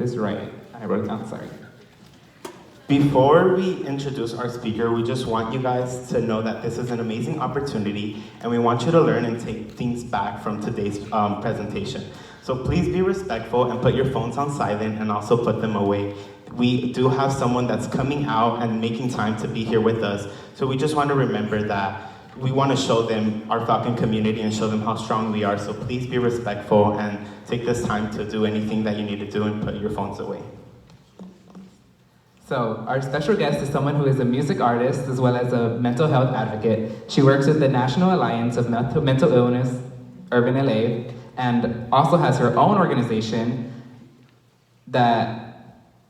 this right. I wrote it down, sorry. Before we introduce our speaker, we just want you guys to know that this is an amazing opportunity and we want you to learn and take things back from today's presentation. So please be respectful and put your phones on silent and also put them away. We do have someone that's coming out and making time to be here with us. So we just want to remember that we want to show them our Falcon community and show them how strong we are. So please be respectful and take this time to do anything that you need to do and put your phones away. So our special guest is someone who is a music artist as well as a mental health advocate. She works with the National Alliance of Mental Illness, Urban LA, and also has her own organization that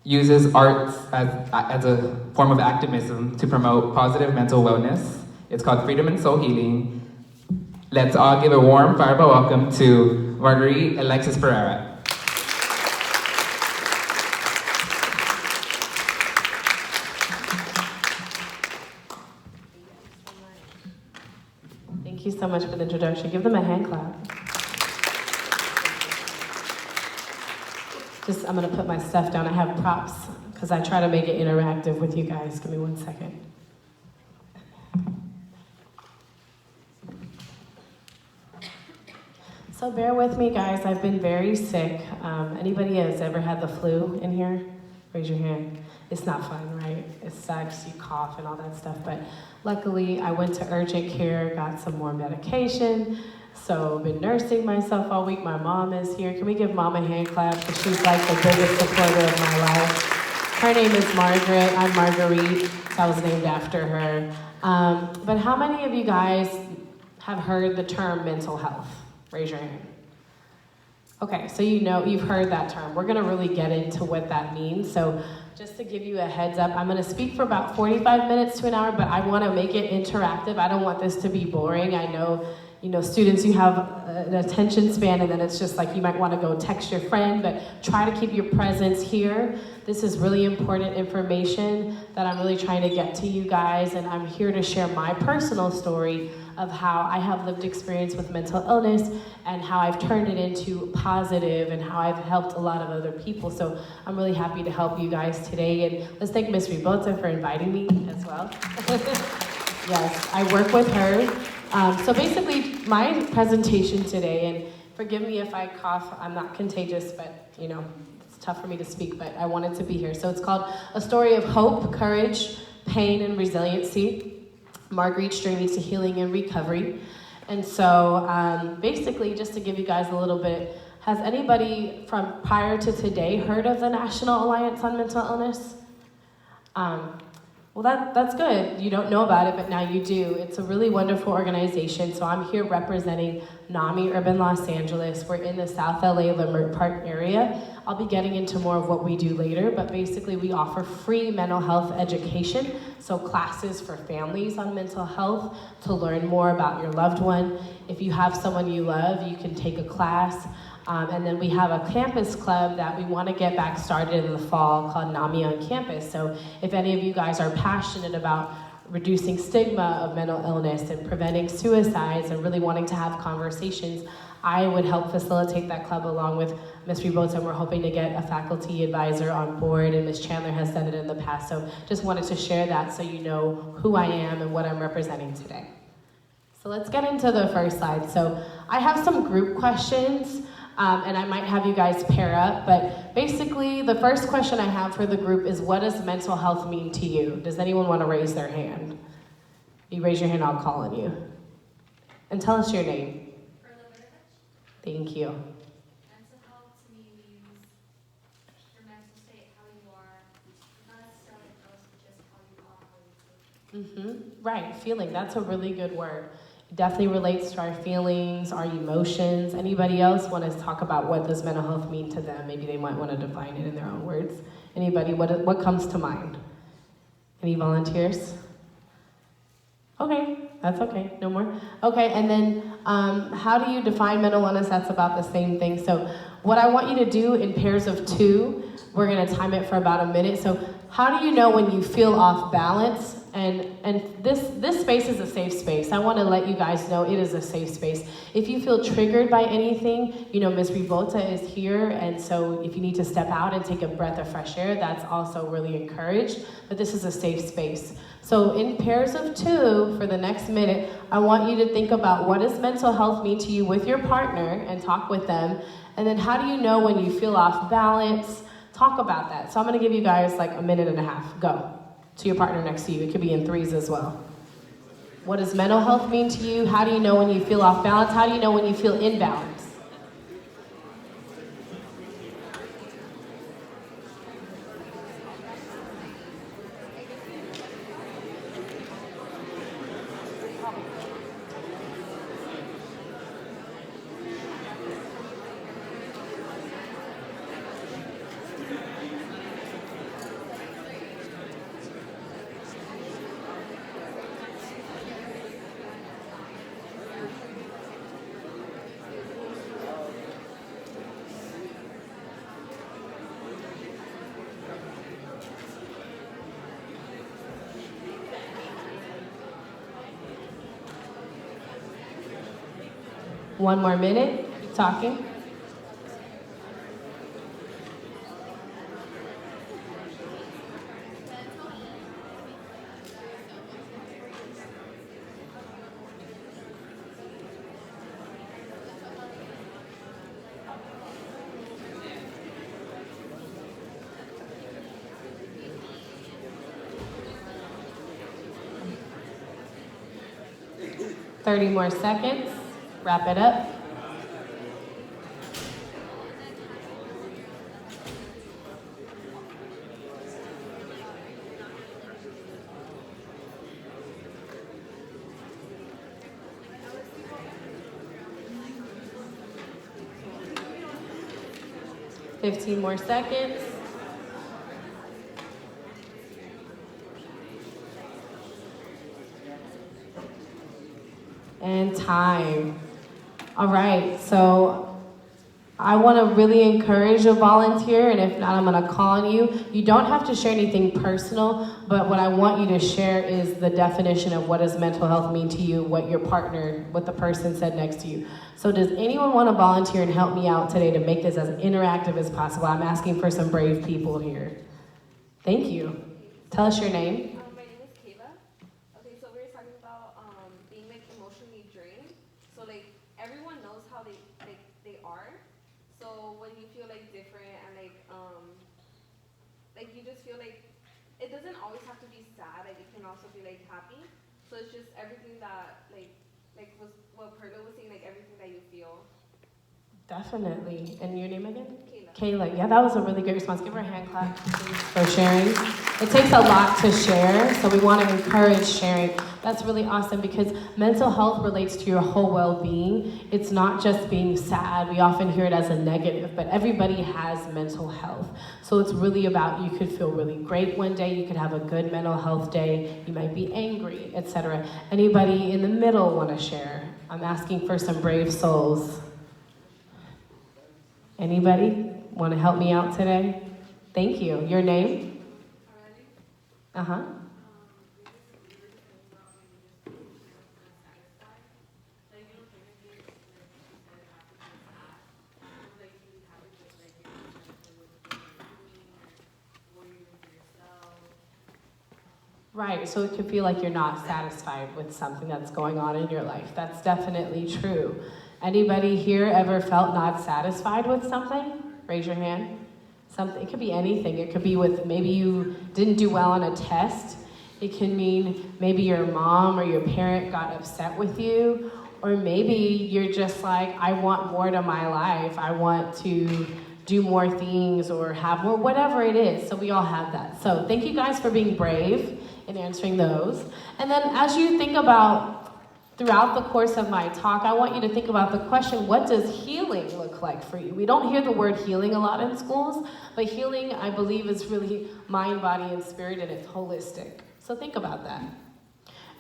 uses arts as a form of activism to promote positive mental wellness. It's called Freedom and Soul Healing. Let's all give a warm Firebaugh welcome to Marguerite Alexis Pereira. Thank you so much for the introduction. Give them a hand clap. I'm gonna put my stuff down. I have props because I try to make it interactive with you guys. Give me 1 second. So bear with me, guys. I've been very sick. Anybody has ever had the flu in here? Raise your hand. It's not fun, right? It sucks, you cough and all that stuff, but luckily I went to urgent care, got some more medication, so I've been nursing myself all week. My mom is here. Can we give Mom a hand clap? Because she's like the biggest supporter of my life. Her name is Margaret. I'm Marguerite, so I was named after her. But how many of you guys have heard the term mental health? Raise your hand. Okay, so you know, you've heard that term. We're gonna really get into what that means. So just to give you a heads up, I'm gonna speak for about 45 minutes to an hour, but I wanna make it interactive. I don't want this to be boring. I know, students, you have an attention span and then it's just like you might wanna go text your friend, but try to keep your presence here. This is really important information that I'm really trying to get to you guys, and I'm here to share my personal story of how I have lived experience with mental illness and how I've turned it into positive and how I've helped a lot of other people. So I'm really happy to help you guys today. And let's thank Ms. Ribota for inviting me as well. Yes, I work with her. So basically my presentation today, and forgive me if I cough, I'm not contagious, but it's tough for me to speak, but I wanted to be here. So it's called A Story of Hope, Courage, Pain, and Resiliency. Marguerite's Journey to Healing and Recovery. And so basically, just to give you guys a little bit, has anybody from prior to today heard of the National Alliance on Mental Illness? Well, that's good. You don't know about it, but now you do. It's a really wonderful organization. So I'm here representing NAMI Urban Los Angeles. We're in the South LA Leimert Park area. I'll be getting into more of what we do later, but basically we offer free mental health education. So classes for families on mental health to learn more about your loved one. If you have someone you love, you can take a class. And then we have a campus club that we want to get back started in the fall called NAMI on Campus. So if any of you guys are passionate about reducing stigma of mental illness and preventing suicides and really wanting to have conversations, I would help facilitate that club along with Ms. Ribota, and we're hoping to get a faculty advisor on board, and Ms. Chandler has done it in the past. So just wanted to share that so you know who I am and what I'm representing today. So let's get into the first slide. So I have some group questions. And I might have you guys pair up, but basically the first question I have for the group is, what does mental health mean to you? Does anyone want to raise their hand? You raise your hand, I'll call on you. And tell us your name. Thank you. Mental health to me means your mental state, how you are, not necessarily just how you are, how you feel. Right, feeling, that's a really good word. It definitely relates to our feelings, our emotions. Anybody else want to talk about what does mental health mean to them? Maybe they might want to define it in their own words. Anybody, what comes to mind? Any volunteers? Okay, that's okay, no more. Okay, and then how do you define mental illness? That's about the same thing. So what I want you to do in pairs of two, We're gonna time it for about a minute. So how do you know when you feel off balance? And this space is a safe space. I wanna let you guys know it is a safe space. If you feel triggered by anything, you know, Ms. Rivota is here, and so if you need to step out and take a breath of fresh air, that's also really encouraged, but this is a safe space. So in pairs of 2, for the next minute, I want you to think about what does mental health mean to you with your partner and talk with them, and then how do you know when you feel off balance? Talk about that. So I'm gonna give you guys like a minute and a half. Go to your partner next to you. It could be in 3s as well. What does mental health mean to you? How do you know when you feel off balance? How do you know when you feel in balance? One more minute, keep talking. Thirty more seconds. Wrap it up. Fifteen more seconds. And time. All right, so I want to really encourage a volunteer, and if not, I'm going to call on you. You don't have to share anything personal, but what I want you to share is the definition of what does mental health mean to you, what your partner, what the person said next to you. So does anyone want to volunteer and help me out today to make this as interactive as possible? I'm asking for some brave people here. Thank you. Tell us your name. My name is Kayla. Okay, so we were talking about being like emotionally drained. So like everyone knows how they are. So when you feel like different and like you just feel like it doesn't always have to be sad. Like it can also be like happy. So it's just everything that like was what Perla was saying, like everything that you feel. Definitely. And your name again? Kayla. Kayla. Yeah, that was a really great response. Give her a hand clap, please, for sharing. It takes a lot to share, so we want to encourage sharing. That's really awesome because mental health relates to your whole well-being. It's not just being sad. We often hear it as a negative, but everybody has mental health. So it's really about you could feel really great one day, you could have a good mental health day, you might be angry, etc. Anybody in the middle want to share? I'm asking for some brave souls. Anybody want to help me out today? Thank you. Your name? Uh-huh. Right, so it could feel like you're not satisfied with something that's going on in your life. That's definitely true. Anybody here ever felt not satisfied with something? Raise your hand. Something, it could be anything. It could be with maybe you didn't do well on a test. It can mean maybe your mom or your parent got upset with you, or maybe you're just like, I want more to my life. I want to do more things or have more, whatever it is. So we all have that. So thank you guys for being brave in answering those. And then as you think about throughout the course of my talk, I want you to think about the question, what does healing look like for you? We don't hear the word healing a lot in schools, but healing, I believe, is really mind, body, and spirit, and it's holistic. So think about that.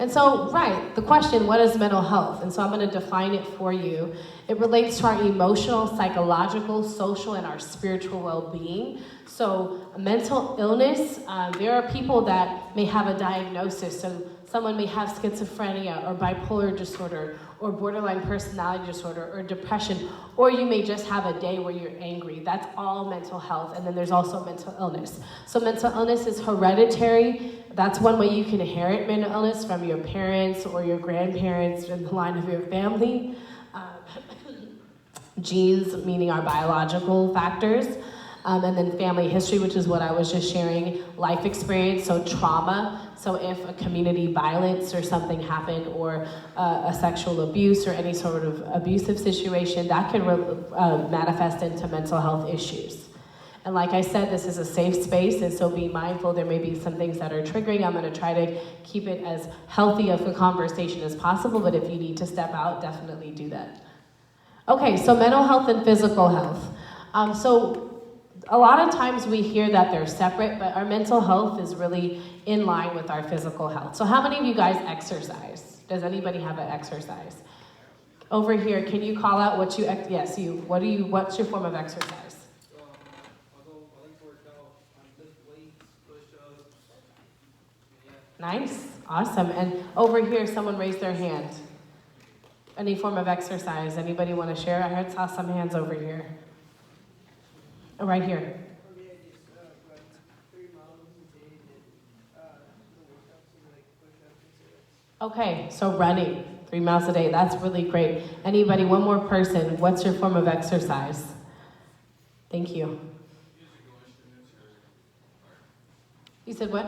And so, right, the question, what is mental health? And so I'm going to define it for you. It relates to our emotional, psychological, social, and our spiritual well-being. So mental illness, there are people that may have a diagnosis. So someone may have schizophrenia or bipolar disorder or borderline personality disorder or depression, or you may just have a day where you're angry. That's all mental health. And then there's also mental illness. So mental illness is hereditary. That's one way you can inherit mental illness from your parents or your grandparents in the line of your family. Genes, meaning our biological factors. And then family history, which is what I was just sharing, life experience, so trauma. So if a community violence or something happened, or a sexual abuse or any sort of abusive situation, that can manifest into mental health issues. And like I said, this is a safe space, and so be mindful. There may be some things that are triggering. I'm going to try to keep it as healthy of a conversation as possible, but if you need to step out, definitely do that. Okay, so mental health and physical health. So a lot of times we hear that they're separate, but our mental health is really in line with our physical health. So how many of you guys exercise? Does anybody have an exercise? Over here, can you call out what you, yes, you, what's your form of exercise? I like to work out, I lift weights, push-ups, yeah. Nice, awesome. And over here, someone raised their hand. Any form of exercise? Anybody want to share? I saw some hands over here. Right here. For me, I just run 3 miles a day and the workouts are like push-ups and sit-ups. Okay, so running 3 miles a day, that's really great. Anybody, one more person, what's your form of exercise? Thank you. Musical instruments or art. You said what?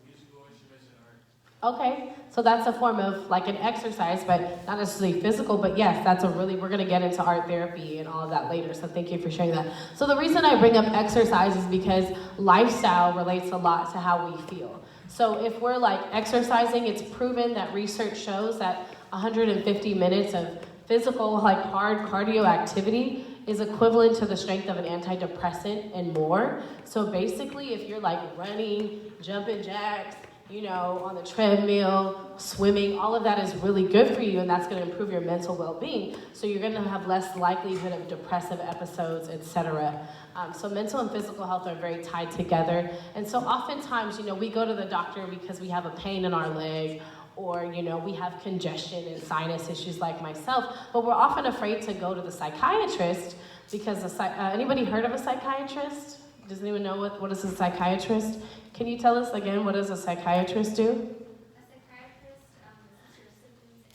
Musical instruments and art. Okay, so that's a form of like an exercise, but not necessarily physical, but yes, that's we're gonna get into art therapy and all of that later, so thank you for sharing that. So the reason I bring up exercise is because lifestyle relates a lot to how we feel. So if we're like exercising, it's proven that research shows that 150 minutes of physical, like hard cardio activity is equivalent to the strength of an antidepressant and more. So basically, if you're like running, jumping jacks, on the treadmill, swimming, all of that is really good for you, and that's going to improve your mental well-being. So you're going to have less likelihood of depressive episodes, etc. So mental and physical health are very tied together. And so oftentimes, we go to the doctor because we have a pain in our leg, or, we have congestion and sinus issues like myself, but we're often afraid to go to the psychiatrist because anybody heard of a psychiatrist? Does anyone know what is a psychiatrist? Can you tell us again, what does a psychiatrist do? A psychiatrist assesses your symptoms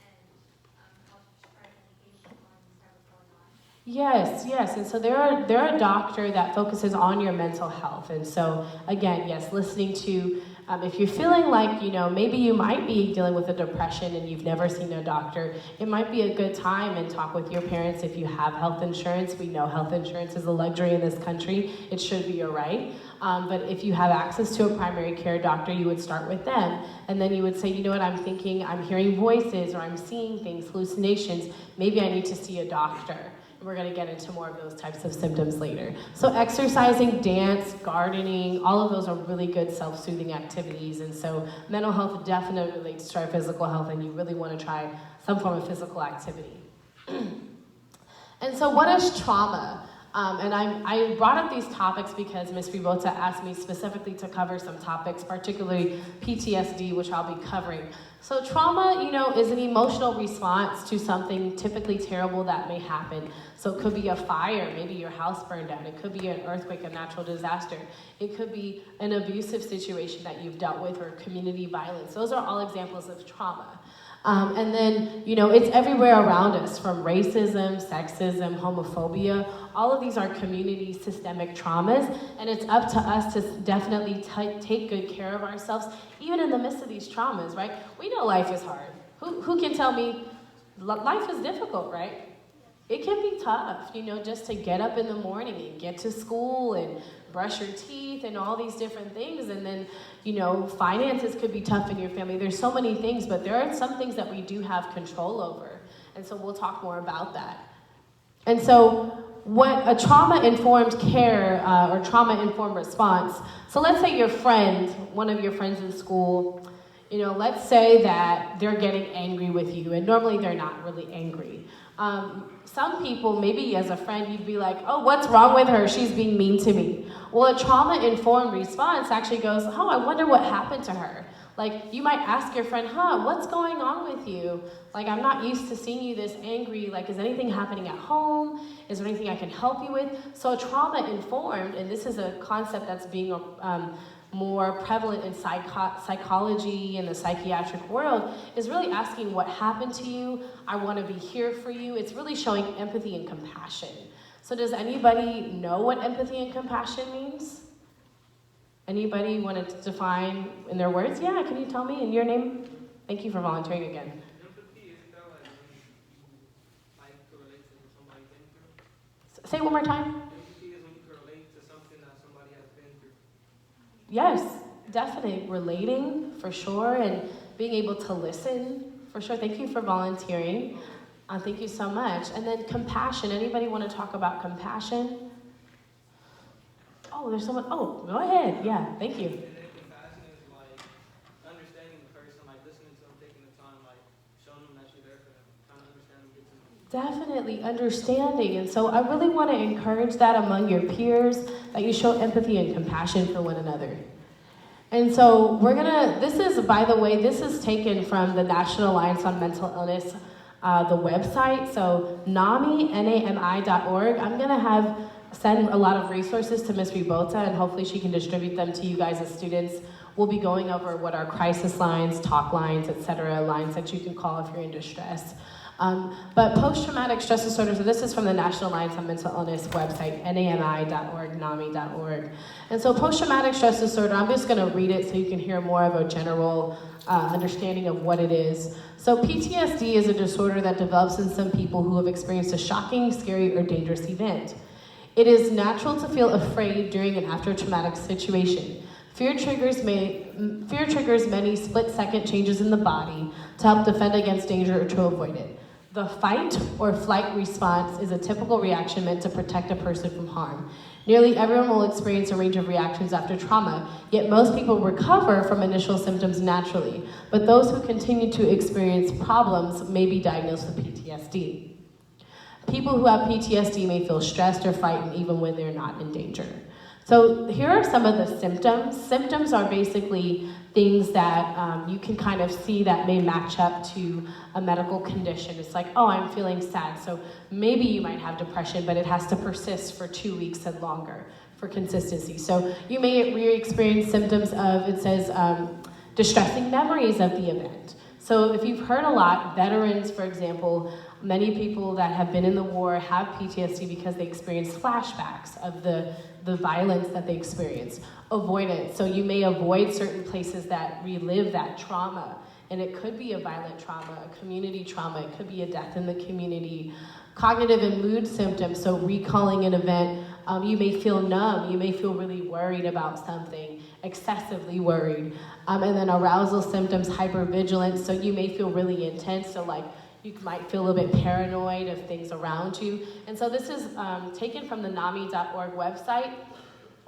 and helps provide medication on what's going on. Yes, and so they're a doctor that focuses on your mental health. And so again, yes, listening to, if you're feeling like, maybe you might be dealing with a depression and you've never seen a doctor, it might be a good time and talk with your parents if you have health insurance. We know health insurance is a luxury in this country. It should be your right. But if you have access to a primary care doctor, you would start with them. And then you would say, you know what, I'm thinking, I'm hearing voices, or I'm seeing things, hallucinations. Maybe I need to see a doctor. We're going to get into more of those types of symptoms later. So exercising, dance, gardening, all of those are really good self-soothing activities. And so mental health definitely relates to our physical health, and you really want to try some form of physical activity. And so what is trauma? And I brought up these topics because Ms. Ribota asked me specifically to cover some topics, particularly PTSD, which I'll be covering. So trauma, is an emotional response to something typically terrible that may happen. So it could be a fire, maybe your house burned down. It could be an earthquake, a natural disaster. It could be an abusive situation that you've dealt with, or community violence. Those are all examples of trauma. And then, it's everywhere around us, from racism, sexism, homophobia. All of these are community systemic traumas, and it's up to us to definitely take good care of ourselves, even in the midst of these traumas, right? We know life is hard. Who can tell me life is difficult, right? It can be tough, just to get up in the morning and get to school and brush your teeth and all these different things. And then, finances could be tough in your family. There's so many things, but there are some things that we do have control over. And so we'll talk more about that. And so what a trauma-informed care or trauma-informed response. So let's say your friend, one of your friends in school, Let's say that they're getting angry with you, and normally they're not really angry. Some people, maybe as a friend, you'd be like, oh, what's wrong with her? She's being mean to me. Well, a trauma-informed response actually goes, oh, I wonder what happened to her. Like, you might ask your friend, what's going on with you? Like, I'm not used to seeing you this angry. Like, is anything happening at home? Is there anything I can help you with? So trauma-informed, and this is a concept that's being more prevalent in psychology and the psychiatric world, is really asking what happened to you. I want to be here for you. It's really showing empathy and compassion. So does anybody know what empathy and compassion means? Anybody want to define in their words? Yeah, can you tell me in your name? Thank you for volunteering again. Empathy, isn't that like when you like to relate to what somebody's been through? Say it one more time. Empathy is when you can relate to something that somebody has been through. Yes, definitely. Relating, for sure, and being able to listen, for sure. Thank you for volunteering. Thank you so much. And then compassion. Anybody want to talk about compassion? Oh, there's someone. Oh, go ahead. Yeah, thank you. And then compassion is like understanding the person, like listening to them, taking the time, like showing them that you're there for them, trying to understand them, get to know them. Definitely understanding. And so I really want to encourage that among your peers, that you show empathy and compassion for one another. And so this is, by the way, this is taken from the National Alliance on Mental Illness, the website. So NAMI.org. I'm going to send a lot of resources to Ms. Ribota, and hopefully she can distribute them to you guys as students. We'll be going over what are crisis lines, talk lines, etc., lines that you can call if you're in distress. But post-traumatic stress disorder, so this is from the National Alliance on Mental Illness website, NAMI.org, NAMI.org. And so post-traumatic stress disorder, I'm just gonna read it so you can hear more of a general understanding of what it is. So PTSD is a disorder that develops in some people who have experienced a shocking, scary, or dangerous event. It is natural to feel afraid during and after a traumatic situation. Fear triggers many split-second changes in the body to help defend against danger or to avoid it. The fight or flight response is a typical reaction meant to protect a person from harm. Nearly everyone will experience a range of reactions after trauma, yet most people recover from initial symptoms naturally, but those who continue to experience problems may be diagnosed with PTSD. People who have PTSD may feel stressed or frightened even when they're not in danger. So here are some of the symptoms. Symptoms are basically things that you can kind of see that may match up to a medical condition. It's like, oh, I'm feeling sad. So maybe you might have depression, but it has to persist for 2 weeks and longer for consistency. So you may re-experience symptoms of, it says, distressing memories of the event. So if you've heard a lot, veterans, for example, many people that have been in the war have PTSD because they experience flashbacks of the violence that they experienced. Avoidance, so you may avoid certain places that relive that trauma. And it could be a violent trauma, a community trauma, it could be a death in the community. Cognitive and mood symptoms, so recalling an event, you may feel numb, you may feel really worried about something, excessively worried. And then arousal symptoms, hypervigilance, so you may feel really intense, so like you might feel a little bit paranoid of things around you. And so this is taken from the NAMI.org website.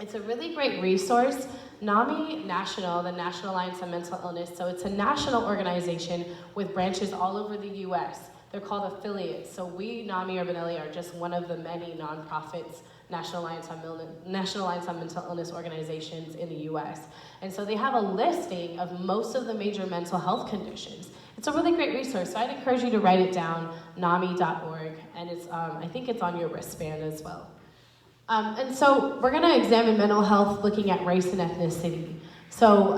It's a really great resource. NAMI National, the National Alliance on Mental Illness, so it's a national organization with branches all over the US. They're called affiliates. So we, NAMI Urban LA, are just one of the many nonprofits, National Alliance on Mental Illness organizations in the US. And so they have a listing of most of the major mental health conditions. It's a really great resource, so I'd encourage you to write it down, NAMI.org, and it's, I think it's on your wristband as well. And so we're gonna examine mental health looking at race and ethnicity. So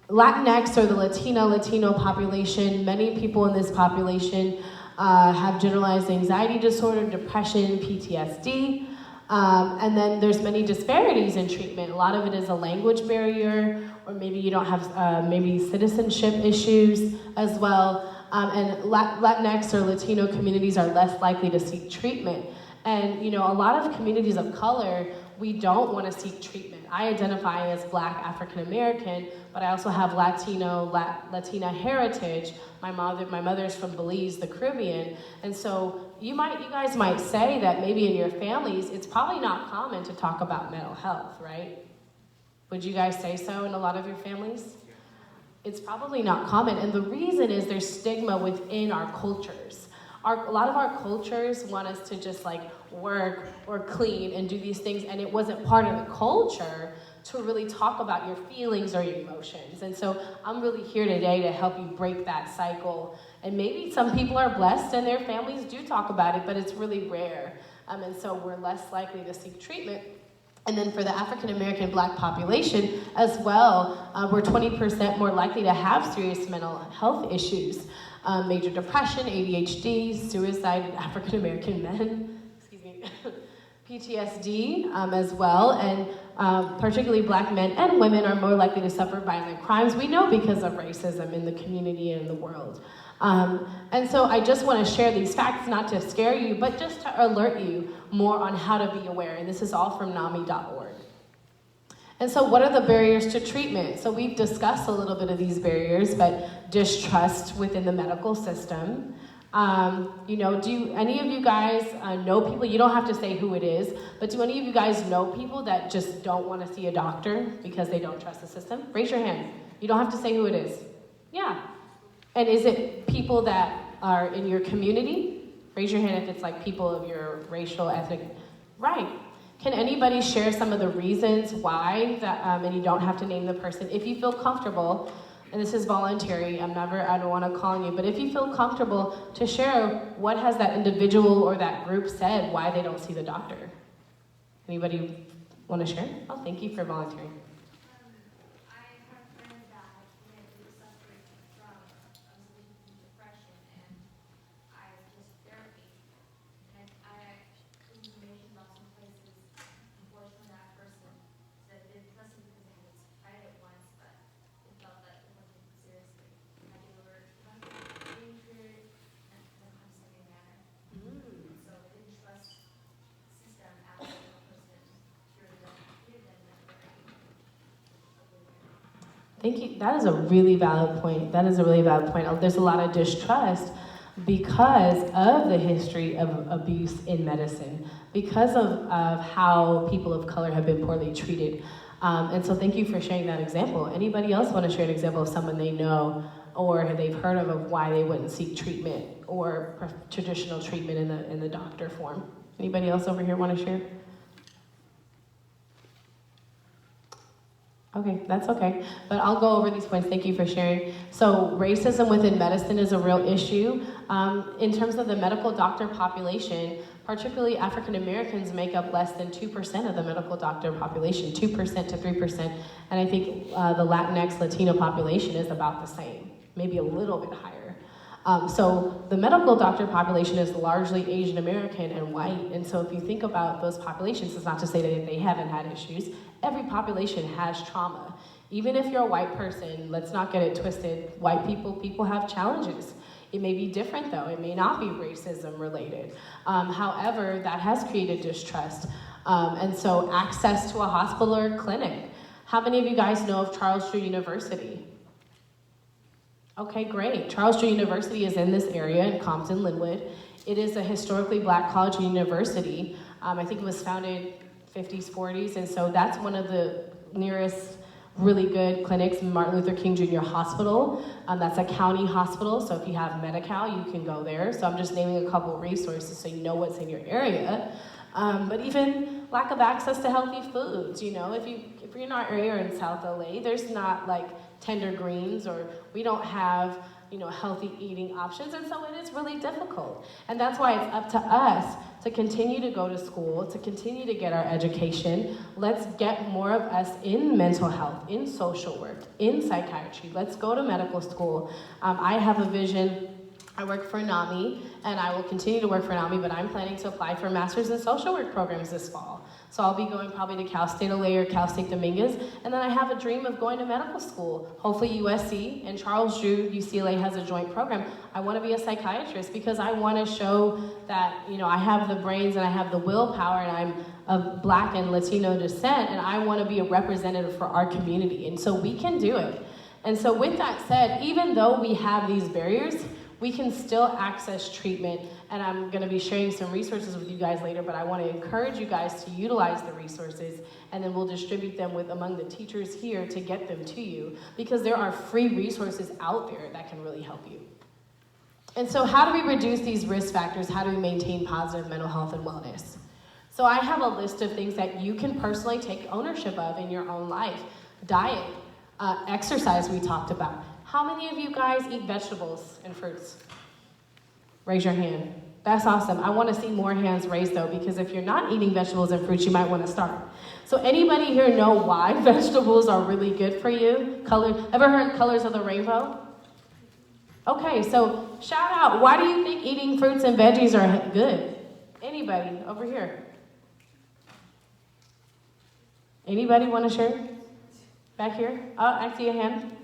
Latinx, or the Latino population, many people in this population have generalized anxiety disorder, depression, PTSD, and then there's many disparities in treatment. A lot of it is a language barrier, or maybe you don't have maybe citizenship issues as well. And Latinx or Latino communities are less likely to seek treatment. And a lot of communities of color, we don't want to seek treatment. I identify as Black African American, but I also have Latina heritage. My mother's from Belize, the Caribbean, and so you guys might say that maybe in your families, it's probably not common to talk about mental health, right? Would you guys say so in a lot of your families? It's probably not common, and the reason is there's stigma within our cultures. A lot of our cultures want us to just like work or clean and do these things, and it wasn't part of the culture to really talk about your feelings or your emotions. And so I'm really here today to help you break that cycle. And maybe some people are blessed and their families do talk about it, but it's really rare. And so we're less likely to seek treatment. And then for the African American Black population as well, we're 20% more likely to have serious mental health issues. Major depression, ADHD, suicide in African American men, excuse me, PTSD as well, and particularly Black men and women are more likely to suffer violent crimes. We know because of racism in the community and in the world. And so I just want to share these facts, not to scare you, but just to alert you more on how to be aware. And this is all from NAMI.org. And so what are the barriers to treatment? So we've discussed a little bit of these barriers, but distrust within the medical system. Do any of you guys know people, you don't have to say who it is, but do any of you guys know people that just don't want to see a doctor because they don't trust the system? Raise your hand. You don't have to say who it is. Yeah. And is it people that are in your community? Raise your hand if it's like people of your racial, ethnic, right. Can anybody share some of the reasons why that, and you don't have to name the person, if you feel comfortable, and this is voluntary, I don't want to call on you, but if you feel comfortable to share what has that individual or that group said why they don't see the doctor. Anybody want to share? Oh, thank you for volunteering. I have friends that went through suffering from depression, and I just therapy. And I information about some places, unfortunately that person said they trusted because they had tried it once, but they felt that it wasn't taken seriously. And they were being treated in a condescending manner. So they didn't trust the system after the person treated them Thank you. That is a really valid point. There's a lot of distrust because of the history of abuse in medicine, because of how people of color have been poorly treated. And so thank you for sharing that example. Anybody else want to share an example of someone they know or they've heard of why they wouldn't seek treatment or traditional treatment in the doctor form? Anybody else over here want to share? Okay, that's okay. But I'll go over these points. Thank you for sharing. So racism within medicine is a real issue. In terms of the medical doctor population, particularly African Americans make up less than 2% of the medical doctor population, 2% to 3%. And I think the Latinx, Latino population is about the same, maybe a little bit higher. So the medical doctor population is largely Asian American and white. And so if you think about those populations, it's not to say that they haven't had issues. Every population has trauma. Even if you're a white person, let's not get it twisted. White people have challenges. It may be different though. It may not be racism related. However, that has created distrust. And so access to a hospital or a clinic. How many of you guys know of Charles Drew University? Okay, great. Charles Drew University is in this area in Compton, Linwood. It is a historically Black college and university. I think it was founded 50s, 40s, and so that's one of the nearest really good clinics, Martin Luther King Jr. Hospital. That's a county hospital, so if you have Medi-Cal, you can go there. So I'm just naming a couple of resources so you know what's in your area. But even lack of access to healthy foods, if you're in our area or in South LA, there's not like tender greens, or we don't have healthy eating options, and so it is really difficult. And that's why it's up to us to continue to go to school, to continue to get our education. Let's get more of us in mental health, in social work, in psychiatry. Let's go to medical school. I have a vision. I work for NAMI, and I will continue to work for NAMI, but I'm planning to apply for master's in social work programs this fall. So I'll be going probably to Cal State LA or Cal State Dominguez, and then I have a dream of going to medical school, hopefully USC, and Charles Drew, UCLA has a joint program. I want to be a psychiatrist because I want to show that, I have the brains and I have the willpower, and I'm of Black and Latino descent, and I want to be a representative for our community, and so we can do it. And so with that said, even though we have these barriers, we can still access treatment, and I'm going to be sharing some resources with you guys later, but I want to encourage you guys to utilize the resources, and then we'll distribute them among the teachers here to get them to you, because there are free resources out there that can really help you. And so how do we reduce these risk factors? How do we maintain positive mental health and wellness? So I have a list of things that you can personally take ownership of in your own life. Diet, exercise we talked about. How many of you guys eat vegetables and fruits? Raise your hand. That's awesome. I want to see more hands raised though, because if you're not eating vegetables and fruits, you might want to start. So anybody here know why vegetables are really good for you? Ever heard colors of the rainbow? Okay, so shout out. Why do you think eating fruits and veggies are good? Anybody over here? Anybody want to share? Back here? Oh, I see a hand.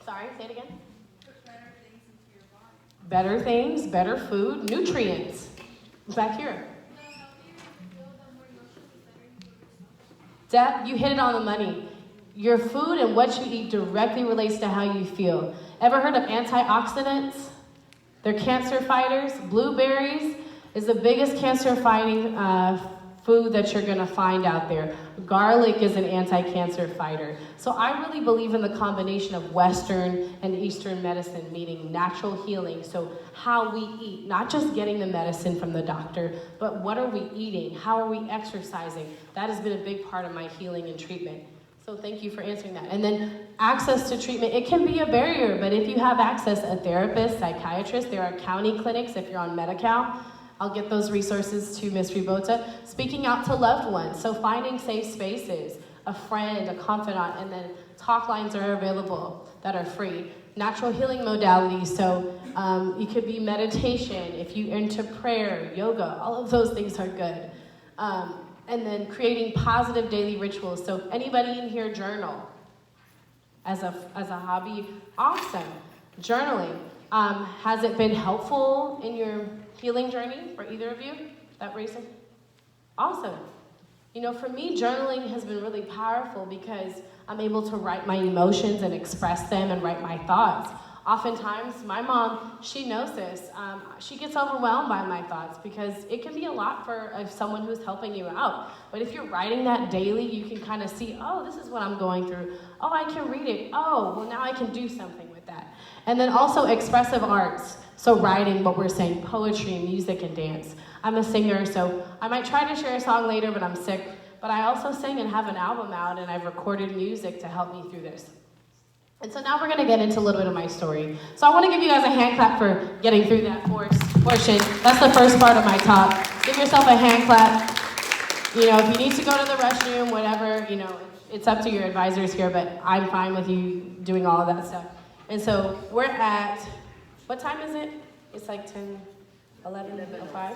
Sorry, say it again. Put better things into your body. Better things, better food, nutrients. Back here. You hit it on the money. Your food and what you eat directly relates to how you feel. Ever heard of antioxidants? They're cancer fighters. Blueberries is the biggest cancer fighting food that you're going to find out there. Garlic is an anti-cancer fighter. So I really believe in the combination of Western and Eastern medicine, meaning natural healing. So how we eat, not just getting the medicine from the doctor, but what are we eating? How are we exercising? That has been a big part of my healing and treatment. So thank you for answering that. And then access to treatment, it can be a barrier, but if you have access, a therapist, psychiatrist, there are county clinics if you're on Medi-Cal. I'll get those resources to Ms. Ribota. Speaking out to loved ones, so finding safe spaces, a friend, a confidant, and then talk lines are available that are free. Natural healing modalities, so it could be meditation, if you're into prayer, yoga, all of those things are good. And then creating positive daily rituals. So anybody in here journal as a hobby? Awesome. Journaling. Has it been helpful in your healing journey for either of you? That reason? Awesome. You know, for me, journaling has been really powerful because I'm able to write my emotions and express them and write my thoughts. Oftentimes, my mom, she knows this. She gets overwhelmed by my thoughts because it can be a lot for someone who's helping you out. But if you're writing that daily, you can kind of see, oh, this is what I'm going through. Oh, I can read it. Oh, well, now I can do something with that. And then also expressive arts. So writing, what we're saying, poetry, music, and dance. I'm a singer, so I might try to share a song later, but I'm sick. But I also sing and have an album out, and I've recorded music to help me through this. And so now we're going to get into a little bit of my story. So I want to give you guys a hand clap for getting through that portion. That's the first part of my talk. Give yourself a hand clap. You know, if you need to go to the restroom, whatever, you know, it's up to your advisors here, but I'm fine with you doing all of that stuff. And so we're at, what time is it? It's like 11:05?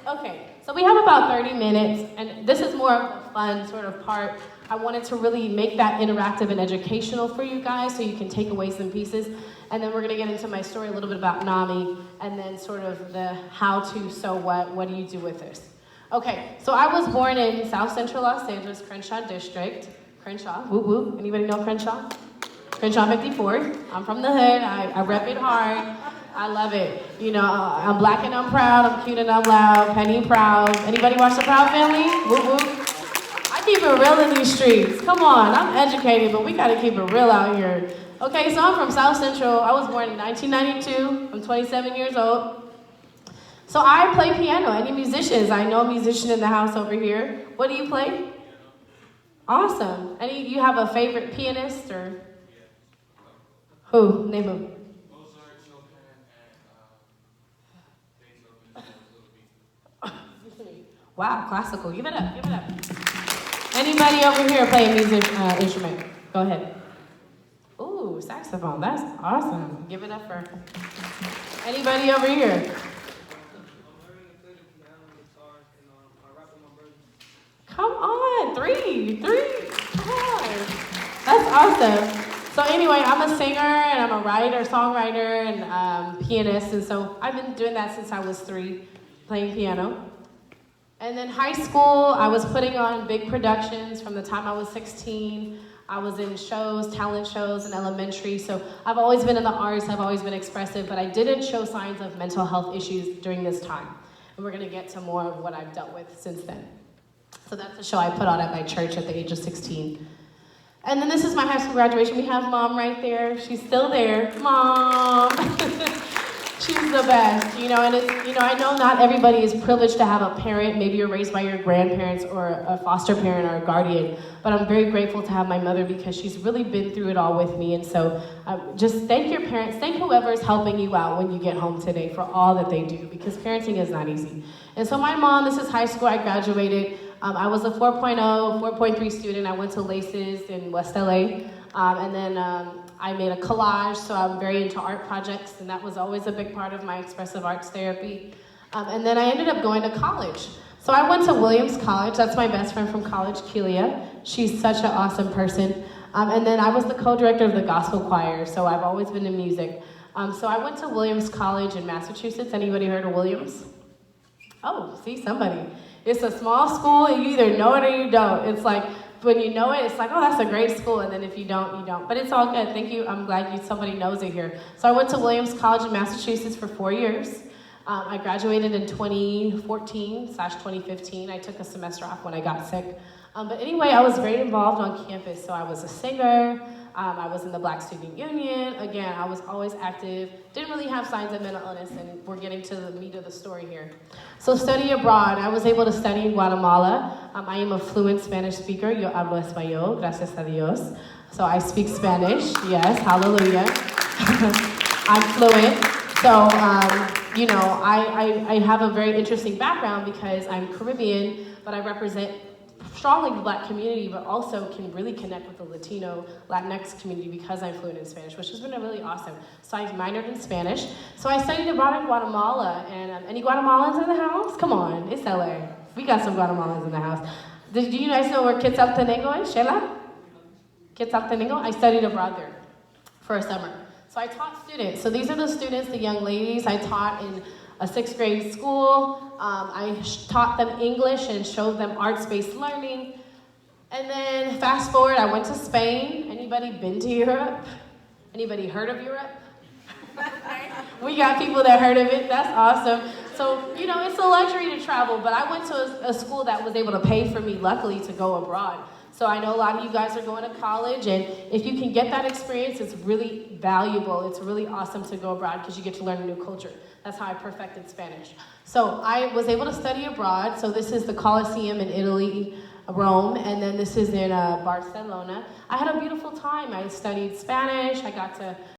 Okay, so we have about 30 minutes, and this is more of a fun sort of part. I wanted to really make that interactive and educational for you guys so you can take away some pieces. And then we're going to get into my story a little bit about NAMI, and then sort of the how to, so what do you do with this? Okay, so I was born in South Central Los Angeles, Crenshaw District. Crenshaw, whoop whoop. Anybody know Crenshaw? Crenshaw 54. I'm from the hood. I rep it hard. I love it. You know, I'm black and I'm proud. I'm cute and I'm loud. Penny proud. Anybody watch The Proud Family? Whoop whoop. I keep it real in these streets. Come on, I'm educated, but we gotta keep it real out here. Okay, so I'm from South Central. I was born in 1992. I'm 27 years old. So I play piano. Any musicians? I know a musician in the house over here. What do you play? Awesome. You have a favorite pianist or? Who? Name him. Wow, classical. Give it up, give it up. Anybody over here play a music instrument? Go ahead. Ooh, saxophone. That's awesome. Give it up for anybody over here. Come on, three. Come on. That's awesome. So anyway, I'm a singer and I'm a writer, songwriter, and pianist. And so I've been doing that since I was 3, playing piano. And then high school, I was putting on big productions from the time I was 16. I was in shows, talent shows in elementary, so I've always been in the arts, I've always been expressive, but I didn't show signs of mental health issues during this time. And we're gonna get to more of what I've dealt with since then. So that's a show I put on at my church at the age of 16. And then this is my high school graduation. We have Mom right there. She's still there. Mom! She's the best, you know, and it's, you know, I know not everybody is privileged to have a parent. Maybe you're raised by your grandparents or a foster parent or a guardian, but I'm very grateful to have my mother because she's really been through it all with me. And so just thank your parents, thank whoever's helping you out when you get home today for all that they do, because parenting is not easy. And so my mom, this is high school, I graduated. I was a 4.0, 4.3 student. I went to Laces in West LA. And then I made a collage, so I'm very into art projects, and that was always a big part of my expressive arts therapy. And then I ended up going to college. So I went to Williams College. That's my best friend from college, Kelia. She's such an awesome person. And then I was the co-director of the gospel choir, so I've always been in music. So I went to Williams College in Massachusetts. Anybody heard of Williams? Oh, see, somebody. It's a small school, and you either know it or you don't. It's like, when you know it, it's like, oh, that's a great school, and then if you don't, you don't. But it's all good. Thank you. I'm glad somebody knows it here. So I went to Williams College in Massachusetts for 4 years. I graduated in 2014/2015. I took a semester off when I got sick. But anyway, I was very involved on campus. So I was a singer. I was in the Black Student Union. Again, I was always active. Didn't really have signs of mental illness, and we're getting to the meat of the story here. So study abroad. I was able to study in Guatemala. I am a fluent Spanish speaker. Yo hablo español, gracias a Dios. So I speak Spanish. Yes, hallelujah. I'm fluent. So, you know, I have a very interesting background because I'm Caribbean, but I represent strongly the Black community, but also can really connect with the Latino, Latinx community because I'm fluent in Spanish, which has been really awesome. So I minored in Spanish. So I studied abroad in Guatemala, and any Guatemalans in the house? Come on, it's LA. We got some Guatemalans in the house. Do you guys know where Quetzaltenango is, Sheila? Quetzaltenango? I studied abroad there for a summer. So I taught students. So these are the students, the young ladies I taught in a 6th grade school. I taught them English and showed them arts-based learning. And then fast forward, I went to Spain. Anybody been to Europe? Anybody heard of Europe? We got people that heard of it. That's awesome. So, you know, it's a luxury to travel, but I went to a school that was able to pay for me, luckily, to go abroad. So I know a lot of you guys are going to college, and if you can get that experience, it's really valuable. It's really awesome to go abroad because you get to learn a new culture. That's how I perfected Spanish. So I was able to study abroad. So this is the Colosseum in Italy, Rome, and then this is in Barcelona. I had a beautiful time. I studied Spanish. I got to